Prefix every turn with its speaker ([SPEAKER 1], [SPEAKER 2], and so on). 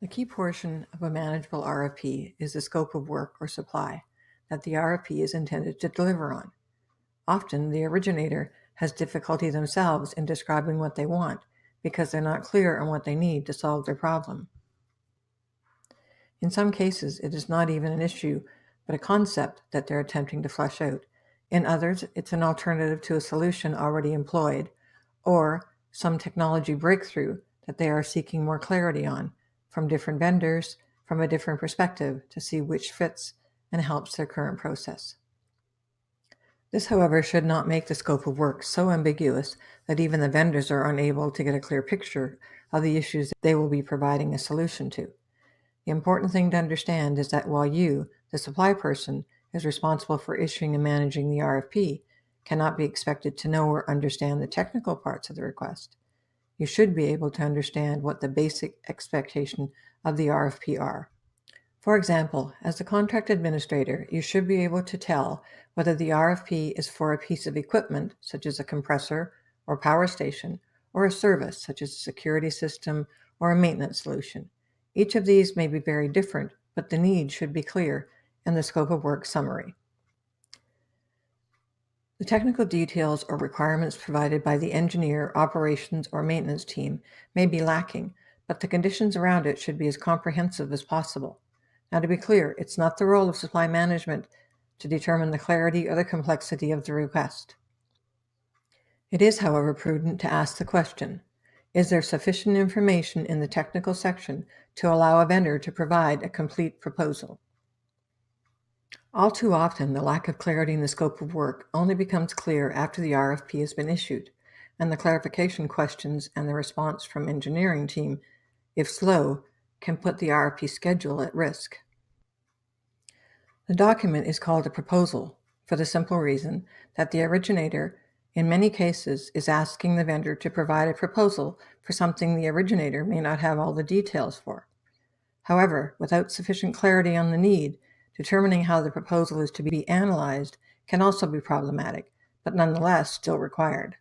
[SPEAKER 1] A key portion of a manageable RFP is the scope of work or supply that the RFP is intended to deliver on. Often, the originator has difficulty themselves in describing what they want because they're not clear on what they need to solve their problem. In some cases, it is not even an issue, but a concept that they're attempting to flesh out. In others, it's an alternative to a solution already employed, or some technology breakthrough that they are seeking more clarity on from different vendors, from a different perspective to see which fits and helps their current process. This, however, should not make the scope of work so ambiguous that even the vendors are unable to get a clear picture of the issues that they will be providing a solution to. The important thing to understand is that while you, the supply person, is responsible for issuing and managing the RFP, cannot be expected to know or understand the technical parts of the request. You should be able to understand what the basic expectation of the RFP are. For example, as the contract administrator, you should be able to tell whether the RFP is for a piece of equipment, such as a compressor or power station, or a service, such as a security system or a maintenance solution. Each of these may be very different, but the need should be clear in the scope of work summary. The technical details or requirements provided by the engineer, operations, or maintenance team may be lacking, but the conditions around it should be as comprehensive as possible. Now, to be clear, it's not the role of supply management to determine the clarity or the complexity of the request. It is, however, prudent to ask the question, is there sufficient information in the technical section to allow a vendor to provide a complete proposal? All too often, the lack of clarity in the scope of work only becomes clear after the RFP has been issued, and the clarification questions and the response from engineering team, if slow, can put the RFP schedule at risk. The document is called a proposal for the simple reason that the originator, in many cases, is asking the vendor to provide a proposal for something the originator may not have all the details for. However, without sufficient clarity on the need, determining how the proposal is to be analyzed can also be problematic, but nonetheless still required.